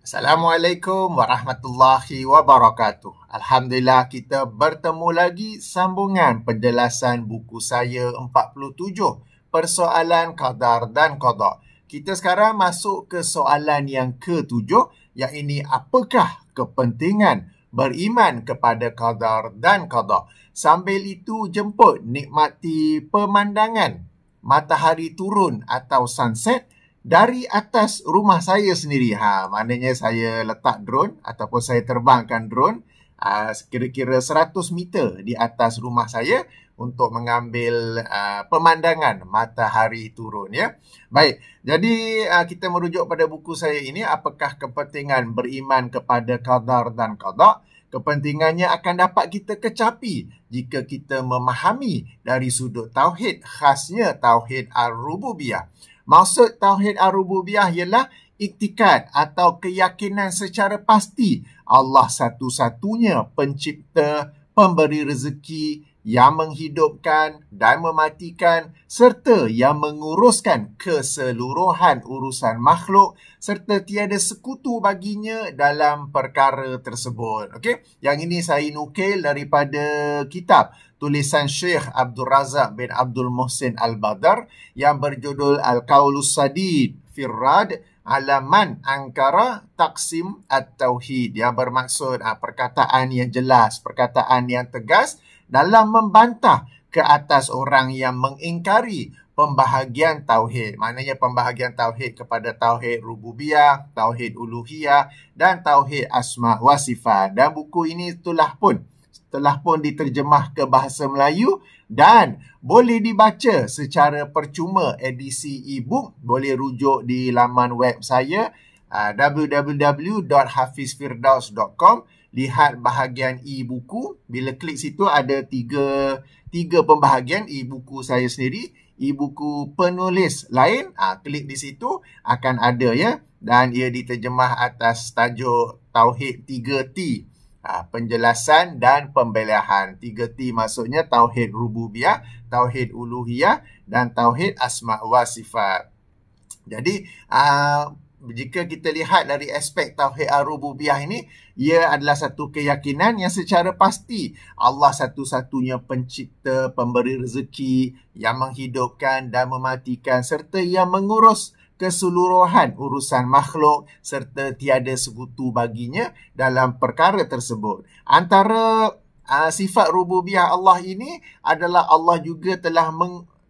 Assalamualaikum warahmatullahi wabarakatuh. Alhamdulillah kita bertemu lagi sambungan penjelasan buku saya 47, Persoalan Qadar dan Qada. Kita sekarang masuk ke soalan yang ke-7, yang ini apakah kepentingan beriman kepada Qadar dan Qada. Sambil itu jemput nikmati pemandangan matahari turun atau sunset dari atas rumah saya sendiri. Maknanya saya letak drone ataupun saya terbangkan drone kira-kira 100 meter di atas rumah saya untuk mengambil pemandangan matahari turun, ya. Baik, jadi kita merujuk pada buku saya ini, apakah kepentingan beriman kepada qadar dan qada. Kepentingannya akan dapat kita kecapi jika kita memahami dari sudut tauhid, khasnya tauhid ar-rububiyah. Maksud tauhid ar-rububiyah ialah iktikad atau keyakinan secara pasti Allah satu-satunya pencipta, pemberi rezeki, yang menghidupkan dan mematikan serta yang menguruskan keseluruhan urusan makhluk serta tiada sekutu baginya dalam perkara tersebut. Okey, yang ini saya nukil daripada kitab tulisan Syekh Abdul Razak bin Abdul Muhsin Al-Badar yang berjudul Al-Qaulus Sadid Firrad Alaman Angkara Taksim At-Tauhid, yang bermaksud perkataan yang jelas, perkataan yang tegas dalam membantah ke atas orang yang mengingkari pembahagian tauhid. Maknanya pembahagian tauhid kepada tauhid rububiyah, tauhid uluhiyah dan tauhid asma wa sifat. Dan buku ini telah pun diterjemah ke bahasa Melayu dan boleh dibaca secara percuma edisi e-book. Boleh rujuk di laman web saya www.hafizfirdaus.com. Lihat bahagian e-buku. Bila klik situ ada tiga pembahagian e-buku saya sendiri, e-buku penulis lain. Klik di situ akan ada, ya. Dan ia diterjemah atas tajuk Tauhid 3T. Penjelasan dan pembelahan. 3T maksudnya Tauhid Rububiyah, Tauhid Uluhiyah dan Tauhid Asma wa Sifat. Jadi, jika kita lihat dari aspek Tauhid Ar-Rububiyah ini, ia adalah satu keyakinan yang secara pasti Allah satu-satunya pencipta, pemberi rezeki, yang menghidupkan dan mematikan serta yang mengurus keseluruhan urusan makhluk serta tiada sekutu baginya dalam perkara tersebut. Antara sifat rububiyah Allah ini adalah Allah juga telah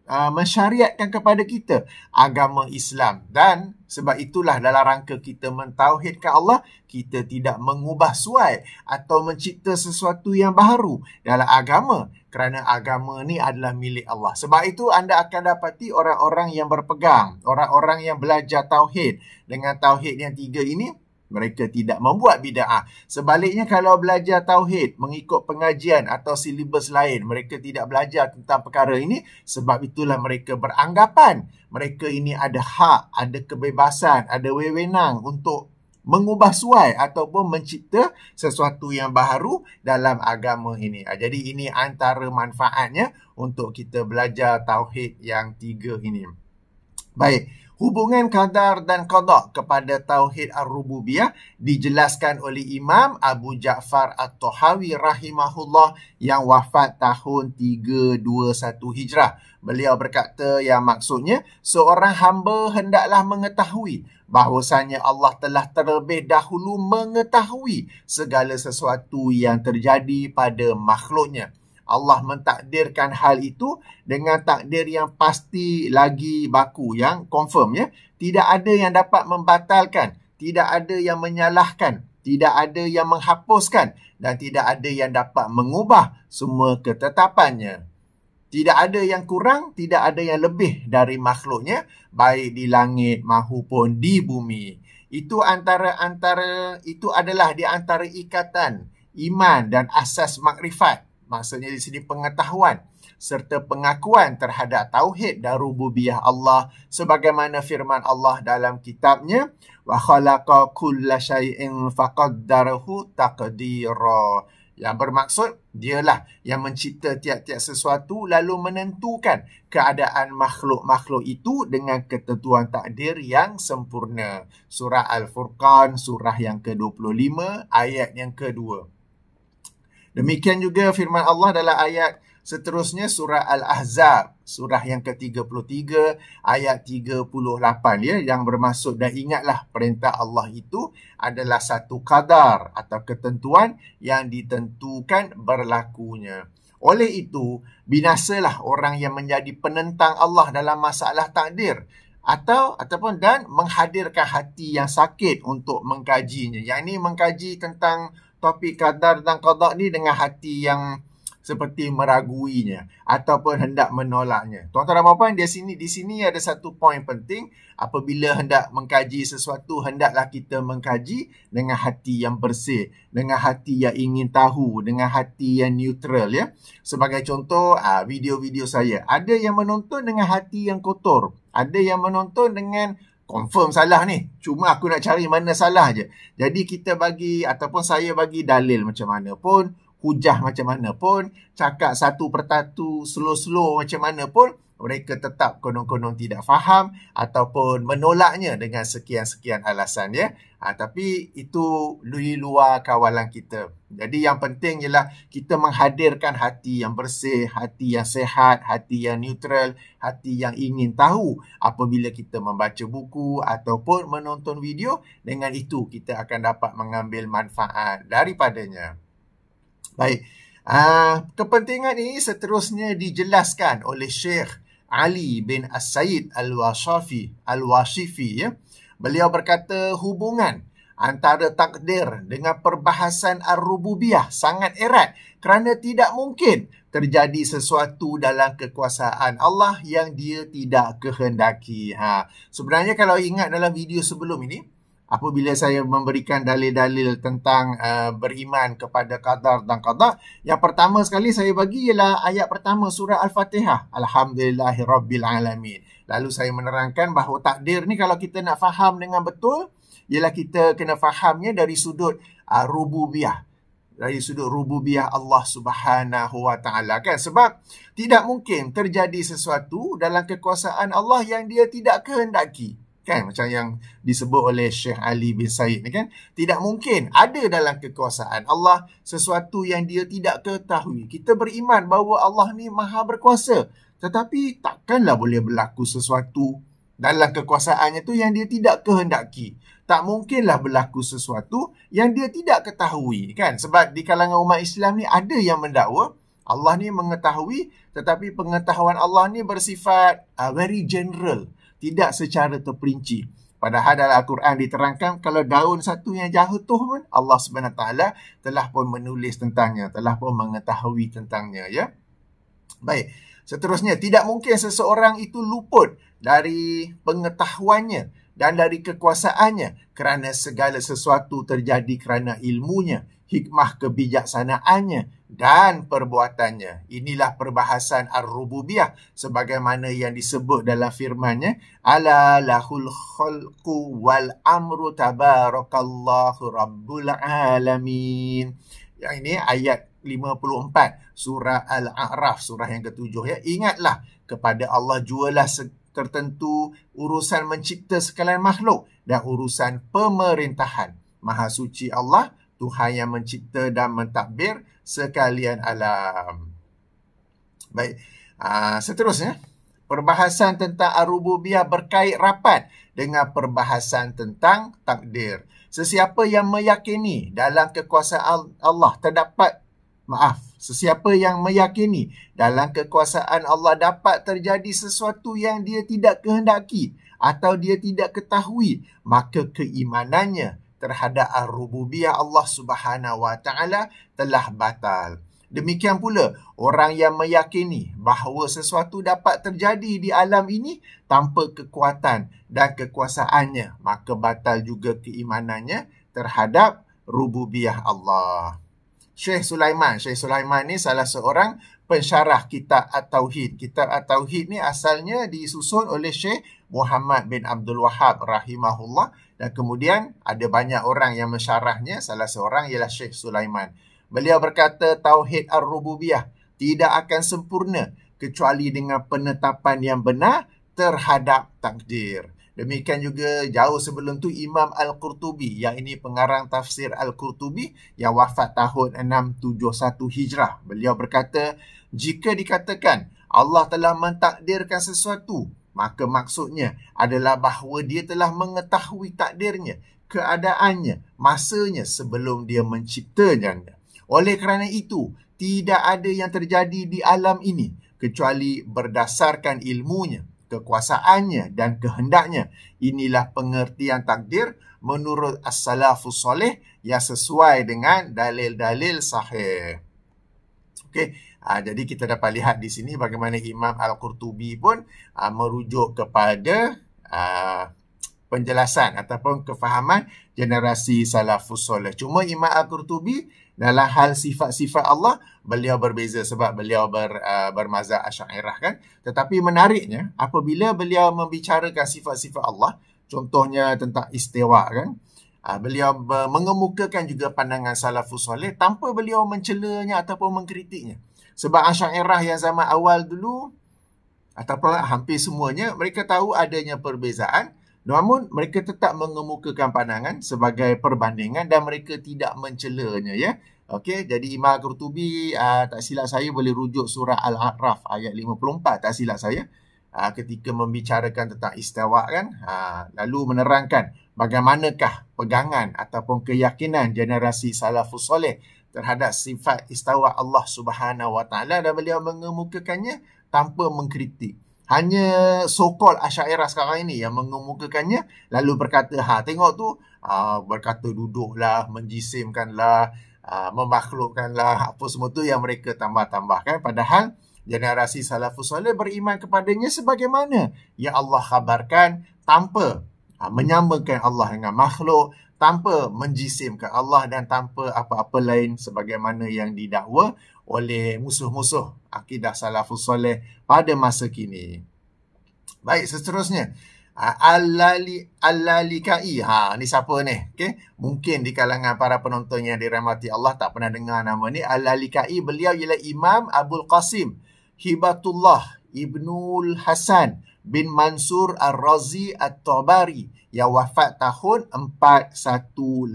mensyariatkan kepada kita agama Islam, dan sebab itulah dalam rangka kita mentauhidkan Allah, kita tidak mengubah suai atau mencipta sesuatu yang baru dalam agama, kerana agama ni adalah milik Allah. Sebab itu anda akan dapati orang-orang yang berpegang, orang-orang yang belajar tauhid dengan tauhid yang tiga ini, mereka tidak membuat bid'ah. Sebaliknya kalau belajar tauhid mengikut pengajian atau silibus lain, mereka tidak belajar tentang perkara ini. Sebab itulah mereka beranggapan mereka ini ada hak, ada kebebasan, ada wewenang untuk mengubah suai ataupun mencipta sesuatu yang baru dalam agama ini. Jadi ini antara manfaatnya untuk kita belajar tauhid yang tiga ini. Baik, hubungan qadar dan qada kepada tauhid ar-rububiyah dijelaskan oleh Imam Abu Ja'far At-Tahawi rahimahullah yang wafat tahun 321 Hijrah. Beliau berkata yang maksudnya, seorang hamba hendaklah mengetahui bahawasanya Allah telah terlebih dahulu mengetahui segala sesuatu yang terjadi pada makhluknya. Allah mentakdirkan hal itu dengan takdir yang pasti lagi baku, yang confirm, ya. Tidak ada yang dapat membatalkan, tidak ada yang menyalahkan, tidak ada yang menghapuskan dan tidak ada yang dapat mengubah semua ketetapannya. Tidak ada yang kurang, tidak ada yang lebih dari makhluknya, baik di langit maupun di bumi. Itu adalah di antara ikatan iman dan asas makrifat. Maksudnya di sini pengetahuan serta pengakuan terhadap tauhid dan rububiyah Allah, sebagaimana firman Allah dalam kitabnya, wa khalaqa kulla syai'in faqaddarahu taqdira. Yang bermaksud dialah yang mencipta tiap-tiap sesuatu lalu menentukan keadaan makhluk-makhluk itu dengan ketentuan takdir yang sempurna. Surah Al-Furqan, surah yang ke-25, ayat yang kedua. Demikian juga firman Allah dalam ayat seterusnya surah Al-Ahzab, surah yang ke-33 ayat 38 ya, yang bermaksud dan ingatlah perintah Allah itu adalah satu qadar atau ketentuan yang ditentukan berlakunya. Oleh itu, binasalah orang yang menjadi penentang Allah dalam masalah takdir ataupun dan menghadirkan hati yang sakit untuk mengkajinya. Yang ini mengkaji tentang topik qadar dan qada ni dengan hati yang seperti meraguinya ataupun hendak menolaknya. Tuan-tuan dan puan-puan, di sini ada satu poin penting. Apabila hendak mengkaji sesuatu, hendaklah kita mengkaji dengan hati yang bersih, dengan hati yang ingin tahu, dengan hati yang neutral ya. Sebagai contoh, video-video saya, ada yang menonton dengan hati yang kotor, ada yang menonton dengan confirm salah ni, cuma aku nak cari mana salah je. Jadi kita bagi ataupun saya bagi dalil macam mana pun, hujah macam mana pun, cakap satu persatu slow-slow macam mana pun, mereka tetap konon-konon tidak faham ataupun menolaknya dengan sekian-sekian alasan ya. Tapi itu di luar kawalan kita. Jadi yang penting ialah kita menghadirkan hati yang bersih, hati yang sehat, hati yang neutral, hati yang ingin tahu apabila kita membaca buku ataupun menonton video. Dengan itu kita akan dapat mengambil manfaat daripadanya. Baik, kepentingan ini seterusnya dijelaskan oleh Syekh Ali bin As-Said Al-Washifi ya. Beliau berkata hubungan antara takdir dengan perbahasan ar-rububiyah sangat erat kerana tidak mungkin terjadi sesuatu dalam kekuasaan Allah yang dia tidak kehendaki. Sebenarnya kalau ingat dalam video sebelum ini, apabila saya memberikan dalil-dalil tentang beriman kepada qadar dan qada, yang pertama sekali saya bagi ialah ayat pertama surah Al-Fatihah. Alhamdulillahirabbil alamin. Lalu saya menerangkan bahawa takdir ni kalau kita nak faham dengan betul, ialah kita kena fahamnya dari sudut rububiyah. Dari sudut rububiyah Allah Subhanahu wa taala kan, sebab tidak mungkin terjadi sesuatu dalam kekuasaan Allah yang dia tidak kehendaki. Kan, macam yang disebut oleh Syekh Ali bin Said ni kan, tidak mungkin ada dalam kekuasaan Allah sesuatu yang dia tidak ketahui. Kita beriman bahawa Allah ni maha berkuasa, tetapi takkanlah boleh berlaku sesuatu dalam kekuasaannya tu yang dia tidak kehendaki. Tak mungkinlah berlaku sesuatu yang dia tidak ketahui kan, sebab di kalangan umat Islam ni ada yang mendakwa Allah ni mengetahui, tetapi pengetahuan Allah ni bersifat very general, tidak secara terperinci. Padahal dalam Al-Quran diterangkan kalau daun satu yang jatuh pun Allah SWT telah pun menulis tentangnya, telah pun mengetahui tentangnya ya. Baik, seterusnya tidak mungkin seseorang itu luput dari pengetahuannya dan dari kekuasaannya kerana segala sesuatu terjadi kerana ilmunya, hikmah kebijaksanaannya dan perbuatannya. Inilah perbahasan ar-rububiyah sebagaimana yang disebut dalam firman-Nya, ala lahul khalqu wal amru tabarakallahu rabbul alamin. Yang ini ayat 54 surah Al-A'raf, surah yang ke-7 ya. Ingatlah kepada Allah jualah tertentu urusan mencipta sekalian makhluk dan urusan pemerintahan. Maha suci Allah, Tuhan yang mencipta dan mentadbir sekalian alam. Baik, seterusnya perbahasan tentang ar-rububiyah berkait rapat dengan perbahasan tentang takdir. Sesiapa yang meyakini dalam kekuasaan Allah sesiapa yang meyakini dalam kekuasaan Allah dapat terjadi sesuatu yang dia tidak kehendaki atau dia tidak ketahui, maka keimanannya terhadap ar-rububiyah Allah Subhanahu wa taala telah batal. Demikian pula orang yang meyakini bahawa sesuatu dapat terjadi di alam ini tanpa kekuatan dan kekuasaannya, maka batal juga keimanannya terhadap rububiyah Allah. Syekh Sulaiman ni salah seorang pensyarah kitab At-Tauhid. Kitab At-Tauhid ni asalnya disusun oleh Syekh Muhammad bin Abdul Wahab rahimahullah, dan kemudian ada banyak orang yang mensyarahnya, salah seorang ialah Syekh Sulaiman. Beliau berkata tauhid ar-rububiyah tidak akan sempurna kecuali dengan penetapan yang benar terhadap takdir. Demikian juga jauh sebelum tu Imam Al-Qurtubi, yang ini pengarang tafsir Al-Qurtubi yang wafat tahun 671 Hijrah. Beliau berkata, jika dikatakan Allah telah mentakdirkan sesuatu, maka maksudnya adalah bahawa dia telah mengetahui takdirnya, keadaannya, masanya sebelum dia menciptanya. Oleh kerana itu, tidak ada yang terjadi di alam ini kecuali berdasarkan ilmunya, kekuasaannya dan kehendaknya. Inilah pengertian takdir menurut as-salafus soleh yang sesuai dengan dalil-dalil sahih. Okey, jadi kita dapat lihat di sini bagaimana Imam Al-Qurtubi pun merujuk kepada penjelasan ataupun kefahaman generasi salafus soleh. Cuma Imam Al-Qurtubi dalam hal sifat-sifat Allah, beliau berbeza sebab beliau bermazhab Asy'ariyah kan. Tetapi menariknya, apabila beliau membicarakan sifat-sifat Allah, contohnya tentang istiwa kan, beliau mengemukakan juga pandangan salafus soleh tanpa beliau mencelanya ataupun mengkritiknya. Sebab Asy'ariyah yang zaman awal dulu, ataupun hampir semuanya, mereka tahu adanya perbezaan, namun mereka tetap mengemukakan pandangan sebagai perbandingan dan mereka tidak mencelanya ya. Okey, jadi Imam Qurtubi tak silap saya boleh rujuk surah Al-A'raf ayat 54 tak silap saya. Ketika membicarakan tentang istiwa kan, lalu menerangkan bagaimanakah pegangan ataupun keyakinan generasi salafus soleh terhadap sifat istiwa Allah Subhanahu Wa Taala, dan beliau mengemukakannya tanpa mengkritik. Hanya so-called Asy'ariyah sekarang ini yang mengemukakannya lalu berkata, tengok tu, berkata duduklah, menjisimkanlah, memakhlukkanlah, apa semua tu yang mereka tambah-tambahkan. Padahal generasi salafus soleh beriman kepadanya sebagaimana yang Allah khabarkan, tanpa menyamakan Allah dengan makhluk, tanpa menjisimkan Allah dan tanpa apa-apa lain sebagaimana yang didakwa oleh musuh-musuh akidah salafus soleh pada masa kini. Baik, seterusnya Al-Lalikai. Ni siapa ni? Okay? Mungkin di kalangan para penonton yang dirahmati Allah tak pernah dengar nama ni. Al-Lalikai, beliau ialah Imam Abul Qasim Hibatullah Ibnul Hasan bin Mansur Ar-Razi At-Tabari yang wafat tahun 418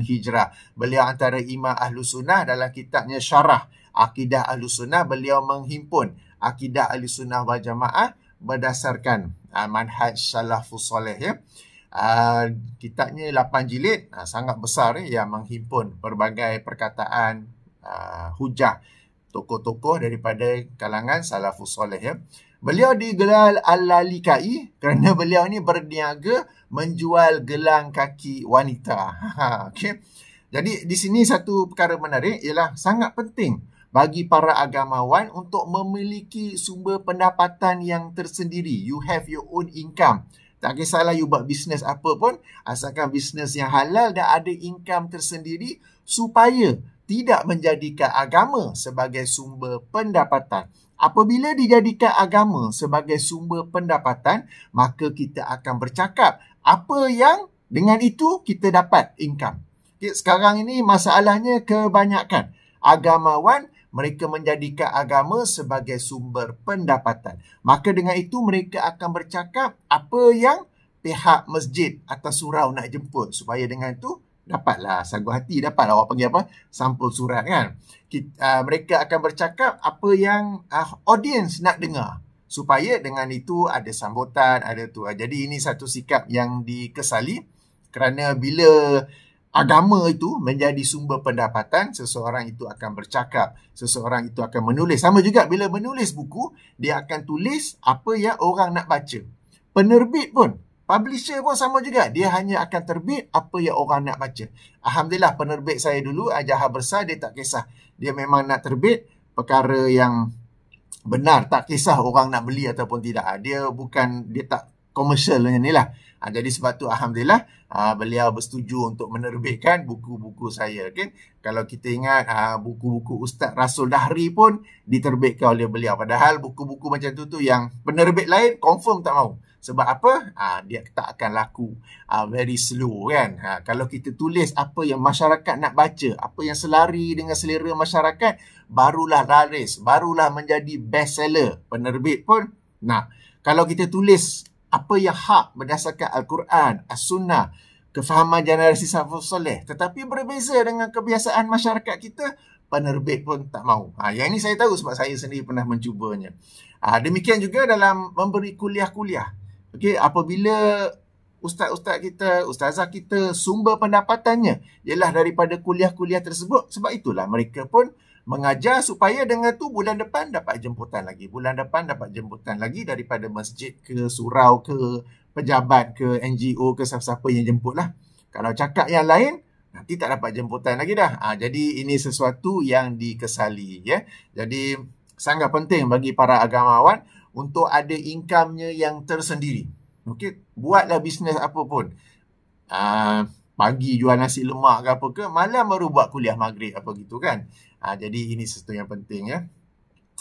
Hijrah. Beliau antara imam Ahlus Sunnah. Dalam kitabnya Syarah Akidah Ahlus Sunnah, beliau menghimpun akidah Ahlus Sunnah wal Jamaah berdasarkan manhaj salafus soleh ya. Kitabnya 8 jilid, sangat besar yang menghimpun berbagai perkataan hujah tokoh-tokoh daripada kalangan salafus soleh ya. Beliau digelar Al-Lalikai kerana beliau ni berniaga menjual gelang kaki wanita. Okey. Jadi di sini satu perkara menarik ialah sangat penting bagi para agamawan untuk memiliki sumber pendapatan yang tersendiri. You have your own income. Tak kisahlah you buat bisnes apa pun, asalkan bisnes yang halal dan ada income tersendiri supaya tidak menjadikan agama sebagai sumber pendapatan. Apabila dijadikan agama sebagai sumber pendapatan, maka kita akan bercakap apa yang dengan itu kita dapat income. Sekarang ini masalahnya kebanyakan agamawan mereka menjadikan agama sebagai sumber pendapatan. Maka dengan itu mereka akan bercakap apa yang pihak masjid atau surau nak jemput, supaya dengan itu dapatlah sagu hati, dapatlah orang panggil apa, sampul surat kan. Mereka akan bercakap apa yang audience nak dengar, supaya dengan itu ada sambutan, ada tu. Jadi ini satu sikap yang dikesali, kerana bila agama itu menjadi sumber pendapatan, seseorang itu akan bercakap, seseorang itu akan menulis. Sama juga bila menulis buku, dia akan tulis apa yang orang nak baca. Penerbit pun, publisher pun sama juga. Dia hanya akan terbit apa yang orang nak baca. Alhamdulillah penerbit saya dulu, Jaha Besar, dia tak kisah. Dia memang nak terbit perkara yang benar. Tak kisah orang nak beli ataupun tidak. Dia komersialnya ni lah. Jadi sebab tu alhamdulillah beliau bersetuju untuk menerbitkan buku-buku saya. Okay? Kalau kita ingat buku-buku Ustaz Rasul Dahri pun diterbitkan oleh beliau. Padahal buku-buku macam tu yang penerbit lain confirm tak mau. Sebab apa? Dia tak akan laku. Very slow kan. Kalau kita tulis apa yang masyarakat nak baca, apa yang selari dengan selera masyarakat, barulah laris, barulah menjadi bestseller. Penerbit pun nak. Kalau kita tulis apa yang hak berdasarkan Al-Quran, As-Sunnah, kefahaman generasi salafus soleh, tetapi berbeza dengan kebiasaan masyarakat kita, penerbit pun tak mahu. Yang ini saya tahu sebab saya sendiri pernah mencubanya. Demikian juga dalam memberi kuliah-kuliah. Okay, apabila ustaz-ustaz kita, ustazah kita, sumber pendapatannya ialah daripada kuliah-kuliah tersebut, sebab itulah mereka pun mengajar supaya dengan tu bulan depan dapat jemputan lagi. Bulan depan dapat jemputan lagi daripada masjid ke, surau ke, pejabat ke, NGO ke, siapa-siapa yang jemput lah. Kalau cakap yang lain, nanti tak dapat jemputan lagi dah. Jadi ini sesuatu yang dikesali. Ya. Jadi sangat penting bagi para agamawan untuk ada income-nya yang tersendiri. Okay? Buatlah bisnes apa pun. Pagi jual nasi lemak ke apa ke, malam baru buat kuliah maghrib apa gitu kan. Jadi ini sesuatu yang penting ya.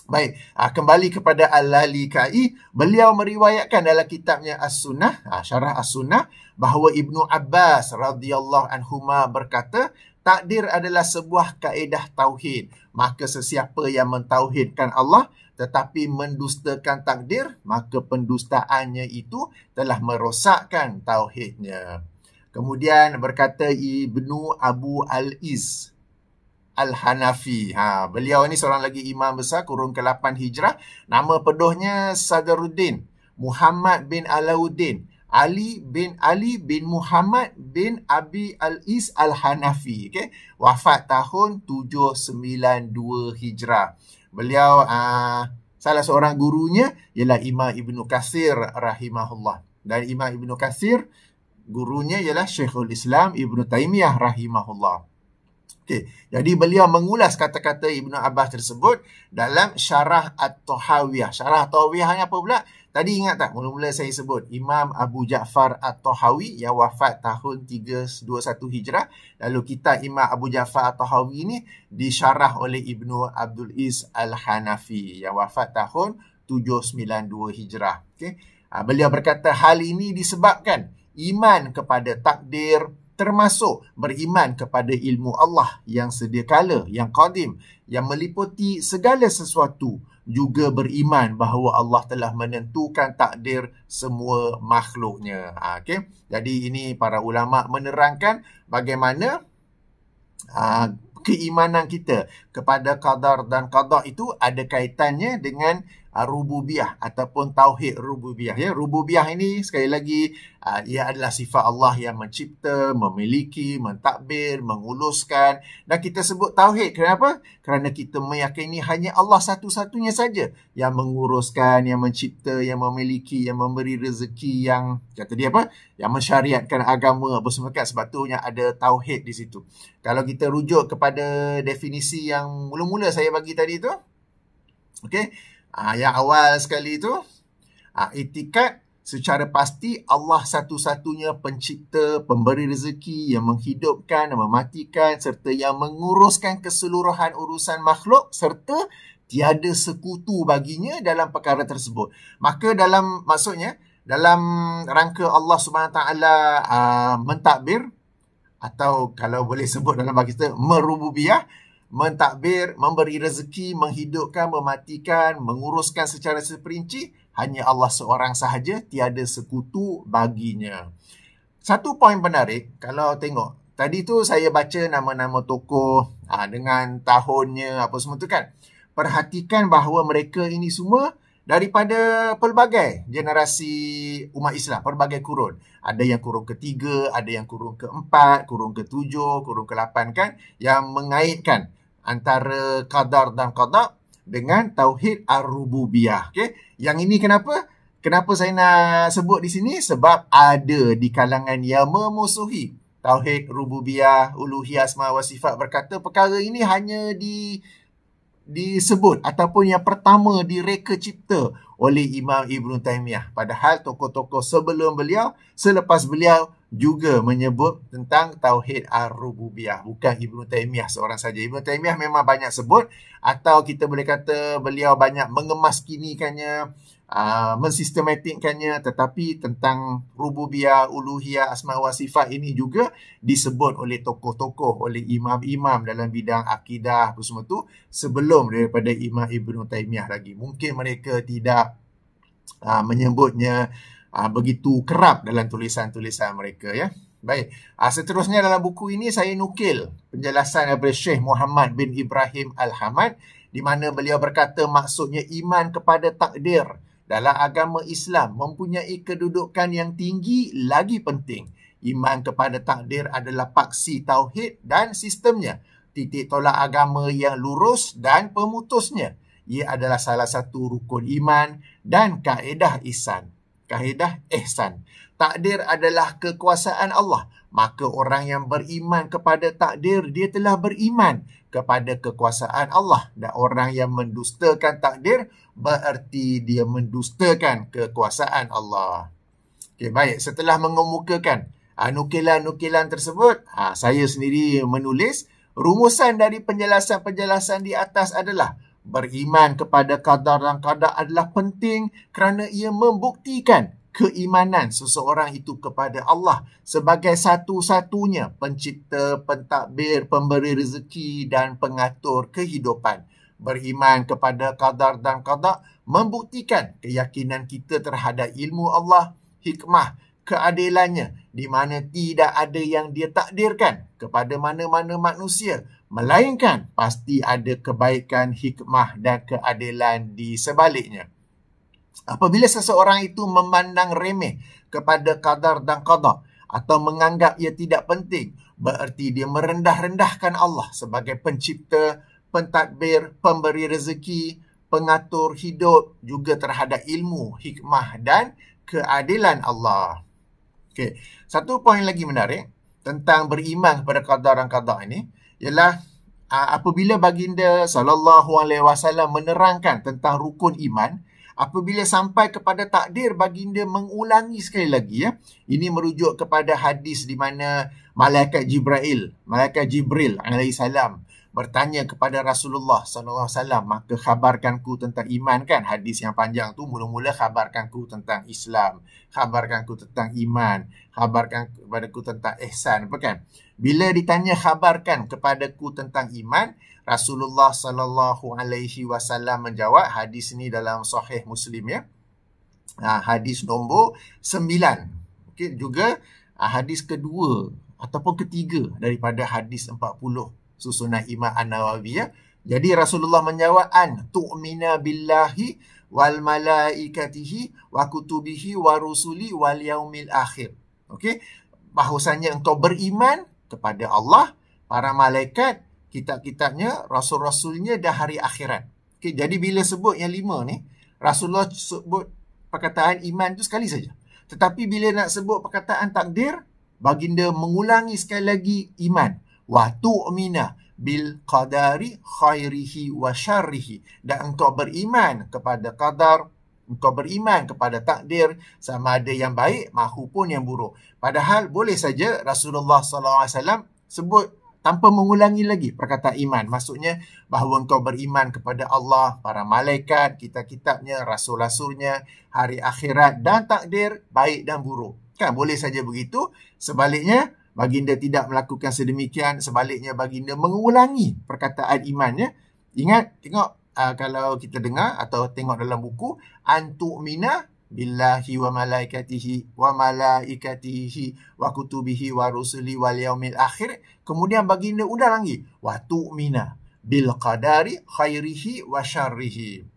Baik, kembali kepada Al-Lalikai, beliau meriwayatkan dalam kitabnya As-Sunnah, Syarah As-Sunnah, bahawa Ibnu Abbas radhiyallahu anhuma berkata, takdir adalah sebuah kaedah tauhid. Maka sesiapa yang mentauhidkan Allah tetapi mendustakan takdir, maka pendustaannya itu telah merosakkan tauhidnya. Kemudian berkata Ibnu Abu Al-Iz Al-Hanafi. Beliau ni seorang lagi imam besar kurun ke-8 Hijrah. Nama penuhnya Sadruddin Muhammad bin Alauddin Ali bin Muhammad bin Abi Al-Iz Al-Hanafi. Okay? Wafat tahun 792 Hijrah. Beliau salah seorang gurunya ialah Imam Ibnu Katsir rahimahullah. Dan Imam Ibnu Katsir gurunya ialah Syekhul Islam Ibnu Taimiyah rahimahullah. Okay. Jadi beliau mengulas kata-kata Ibnu Abbas tersebut dalam Syarah At-Tahawiyah. Syarah At-Tahawiyah ni apa pula? Tadi ingat tak? Mula-mula saya sebut Imam Abu Ja'far At-Tahawi yang wafat tahun 321 Hijrah. Lalu kitab Imam Abu Ja'far At-Tahawi ni disyarah oleh Ibnu Abdul Iz Al-Hanafi yang wafat tahun 792 Hijrah. Okay. Beliau berkata hal ini disebabkan iman kepada takdir, termasuk beriman kepada ilmu Allah yang sedia kala, yang qadim, yang meliputi segala sesuatu, juga beriman bahawa Allah telah menentukan takdir semua makhluknya. Okay? Jadi ini para ulama menerangkan bagaimana keimanan kita kepada qadar dan qada itu ada kaitannya dengan rububiyah ataupun tauhid rububiyah. Ya, rububiyah ini sekali lagi ia adalah sifat Allah yang mencipta, memiliki, mentadbir, menguluskan, dan kita sebut tauhid. Kenapa? Kerana kita meyakini hanya Allah satu-satunya saja yang menguruskan, yang mencipta, yang memiliki, yang memberi rezeki, yang kata dia apa? Yang mensyariatkan agama apa semua kan. Sebab tu yang ada tauhid di situ. Kalau kita rujuk kepada definisi yang mula-mula saya bagi tadi tu, okey. Yang awal sekali itu, itikad secara pasti Allah satu-satunya pencipta, pemberi rezeki, yang menghidupkan, mematikan, serta yang menguruskan keseluruhan urusan makhluk, serta tiada sekutu baginya dalam perkara tersebut. Maka maksudnya, dalam rangka Allah SWT mentadbir, atau kalau boleh sebut dalam bahasa kita, merububiyah, mentadbir, memberi rezeki, menghidupkan, mematikan, menguruskan secara seperinci, hanya Allah seorang sahaja, tiada sekutu baginya. Satu poin menarik, kalau tengok, tadi tu saya baca nama-nama tokoh dengan tahunnya, apa semua tu kan. Perhatikan bahawa mereka ini semua daripada pelbagai generasi umat Islam, pelbagai kurun. Ada yang kurun ke-3, ada yang kurun ke-4, kurun ke-7, kurun ke-8 kan, yang mengaitkan antara qadar dan qada dengan tauhid ar-rububiyah. Okay? Yang ini kenapa? Kenapa saya nak sebut di sini? Sebab ada di kalangan yang memusuhi tauhid rububiyah, uluhiyah, asma wa sifat, berkata perkara ini hanya disebut ataupun yang pertama direka cipta oleh Imam Ibn Taymiyah. Padahal tokoh-tokoh sebelum beliau, selepas beliau juga menyebut tentang Tauhid Ar-Rububiyah. Bukan Ibn Taymiyah seorang saja. Ibn Taymiyah memang banyak sebut, atau kita boleh kata beliau banyak mengemaskinikannya, mensistematikkannya, tetapi tentang rububiyah, uluhiyah, asma wa sifat ini juga disebut oleh tokoh-tokoh, oleh imam-imam dalam bidang akidah apa semua tu sebelum daripada Imam Ibn Taymiyah lagi. Mungkin mereka tidak menyebutnya begitu kerap dalam tulisan-tulisan mereka, ya. Baik, seterusnya dalam buku ini saya nukil penjelasan daripada Syekh Muhammad bin Ibrahim Al-Hamad, di mana beliau berkata maksudnya iman kepada takdir dalam agama Islam mempunyai kedudukan yang tinggi lagi penting. Iman kepada takdir adalah paksi tauhid dan sistemnya, titik tolak agama yang lurus dan pemutusnya. Ia adalah salah satu rukun iman dan kaedah ihsan. Kaedah ihsan. Takdir adalah kekuasaan Allah. Maka orang yang beriman kepada takdir, dia telah beriman kepada kekuasaan Allah. Dan orang yang mendustakan takdir, berarti dia mendustakan kekuasaan Allah. Okey, baik. Setelah mengemukakan nukilan-nukilan tersebut, saya sendiri menulis rumusan dari penjelasan-penjelasan di atas adalah beriman kepada qadar dan qada adalah penting kerana ia membuktikan keimanan seseorang itu kepada Allah sebagai satu-satunya pencipta, pentadbir, pemberi rezeki dan pengatur kehidupan. Beriman kepada qadar dan qada membuktikan keyakinan kita terhadap ilmu Allah, hikmah, keadilannya, di mana tidak ada yang dia takdirkan kepada mana-mana manusia, melainkan pasti ada kebaikan, hikmah dan keadilan di sebaliknya. Apabila seseorang itu memandang remeh kepada qadar dan qada atau menganggap ia tidak penting, berarti dia merendah-rendahkan Allah sebagai pencipta, pentadbir, pemberi rezeki, pengatur hidup, juga terhadap ilmu, hikmah dan keadilan Allah. Okey, satu poin lagi menarik tentang beriman kepada qadar dan qada ini ialah apabila baginda SAW menerangkan tentang rukun iman, apabila sampai kepada takdir, baginda mengulangi sekali lagi, ya. Ini merujuk kepada hadis di mana malaikat Jibril alaihissalam bertanya kepada Rasulullah SAW, maka khabarkanku tentang iman, kan? Hadis yang panjang tu mula-mula khabarkanku tentang Islam, khabarkanku tentang iman, khabarkan kepadaku tentang ihsan, apa kan? Bila ditanya khabarkan kepadaku tentang iman, Rasulullah SAW menjawab, hadis ini dalam Sahih Muslim, ya. Hadis nombor 9. Okey, juga hadis kedua ataupun ketiga daripada hadis 40 susunan Imam An-Nawawi, ya. Jadi Rasulullah menjawab, tu'mina billahi wal malaikatihi wa kutubihi wa rusuli wal yaumil akhir. Okey, bahawasanya engkau beriman kepada Allah, para malaikat, kitab-kitabnya, rasul-rasulnya dan hari akhirat. Okey, jadi bila sebut yang 5 ni, Rasulullah sebut perkataan iman tu sekali saja. Tetapi bila nak sebut perkataan takdir, baginda mengulangi sekali lagi iman. Wa tu'mina bil qadari khairihi wa syarrihi. Dan engkau beriman kepada qadar, engkau beriman kepada takdir, sama ada yang baik mahupun yang buruk. Padahal boleh saja Rasulullah SAW sebut tanpa mengulangi lagi perkataan iman. Maksudnya bahawa engkau beriman kepada Allah, para malaikat, kitab-kitabnya, rasul-rasulnya, hari akhirat dan takdir baik dan buruk. Kan boleh saja begitu. Sebaliknya, baginda tidak melakukan sedemikian. Sebaliknya, baginda mengulangi perkataan imannya. Ingat, tengok kalau kita dengar atau tengok dalam buku, antu'mina billahi wa malaikatihi wa kutubihi wa rusuli wal yaumil akhir. Kemudian baginda ulang lagi, wa tu'mina bil qadari khairihi wa syarrihi.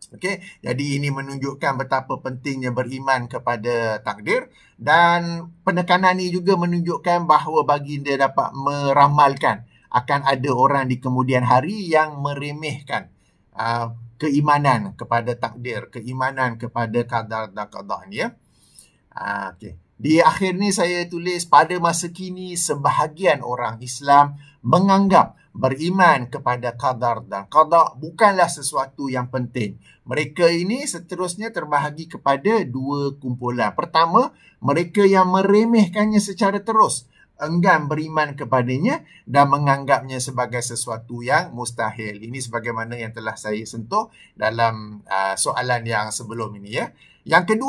Okey, jadi ini menunjukkan betapa pentingnya beriman kepada takdir, dan penekanan ini juga menunjukkan bahawa baginda dapat meramalkan akan ada orang di kemudian hari yang meremehkan keimanan kepada takdir, keimanan kepada qadar dan qada ni, ya. Okey. Di akhir ni saya tulis, pada masa kini sebahagian orang Islam menganggap beriman kepada qadar dan qada bukanlah sesuatu yang penting. Mereka ini seterusnya terbahagi kepada dua kumpulan. Pertama, mereka yang meremehkannya secara terus, enggan beriman kepadanya dan menganggapnya sebagai sesuatu yang mustahil. Ini sebagaimana yang telah saya sentuh dalam soalan yang sebelum ini ya. Yang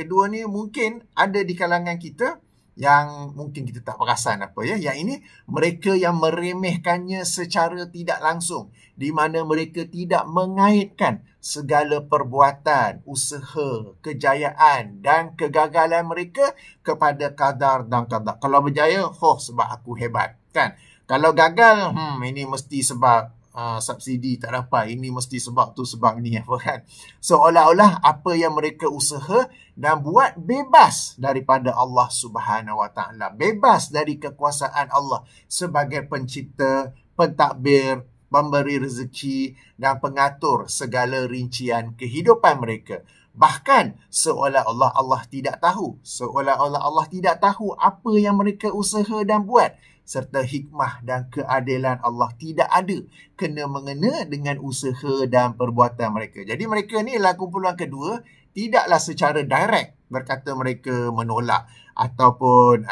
kedua ni mungkin ada di kalangan kita yang mungkin kita tak perasan apa ya. Yang ini mereka yang meremehkannya secara tidak langsung, di mana mereka tidak mengaitkan segala perbuatan, usaha, kejayaan dan kegagalan mereka kepada qadar dan qada. Kalau berjaya, sebab aku hebat kan. Kalau gagal, ini mesti sebab subsidi tak dapat, ini mesti sebab tu sebab ni apa kan. Seolah-olah apa yang mereka usaha dan buat bebas daripada Allah Subhanahu Wa Taala, bebas dari kekuasaan Allah sebagai pencipta, pentadbir, pemberi rezeki dan pengatur segala rincian kehidupan mereka. Bahkan seolah-olah Allah tidak tahu, seolah-olah Allah tidak tahu apa yang mereka usaha dan buat, serta hikmah dan keadilan Allah tidak ada kena-mengena dengan usaha dan perbuatan mereka. Jadi mereka ni adalah kumpulan kedua, tidaklah secara direct berkata mereka menolak ataupun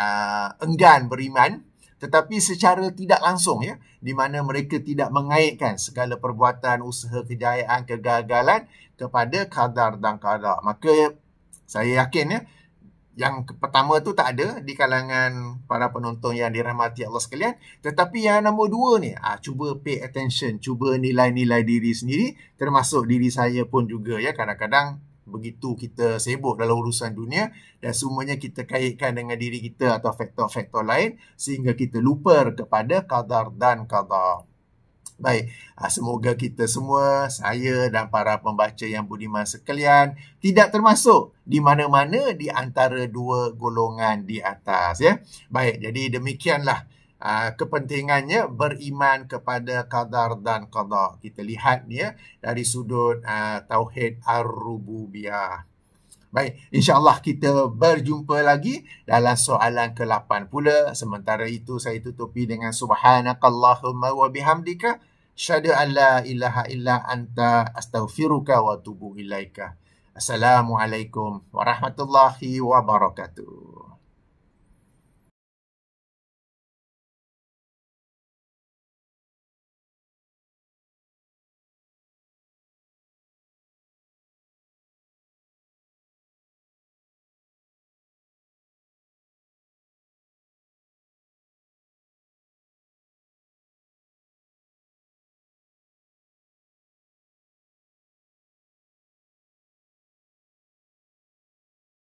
enggan beriman, tetapi secara tidak langsung ya, di mana mereka tidak mengaitkan segala perbuatan, usaha, kejayaan, kegagalan kepada qadar dan qada. Maka saya yakin ya, yang pertama tu tak ada di kalangan para penonton yang dirahmati Allah sekalian. Tetapi yang nombor dua ni, cuba pay attention, cuba nilai-nilai diri sendiri, termasuk diri saya pun juga ya. Kadang-kadang begitu kita sibuk dalam urusan dunia dan semuanya kita kaitkan dengan diri kita atau faktor-faktor lain sehingga kita lupa kepada qadar dan qada. Baik, semoga kita semua, saya dan para pembaca yang budiman sekalian, tidak termasuk di mana-mana di antara dua golongan di atas ya. Baik, jadi demikianlah kepentingannya beriman kepada qadar dan qada. Kita lihat ya dari sudut tauhid ar-rububiyah. Baik, insya-Allah kita berjumpa lagi dalam soalan ke-8 pula. Sementara itu saya tutupi dengan subhanakallahumma wa bihamdika asyhadu an la ilaha illa anta astaghfiruka wa atubu ilaika. Assalamualaikum warahmatullahi wabarakatuh.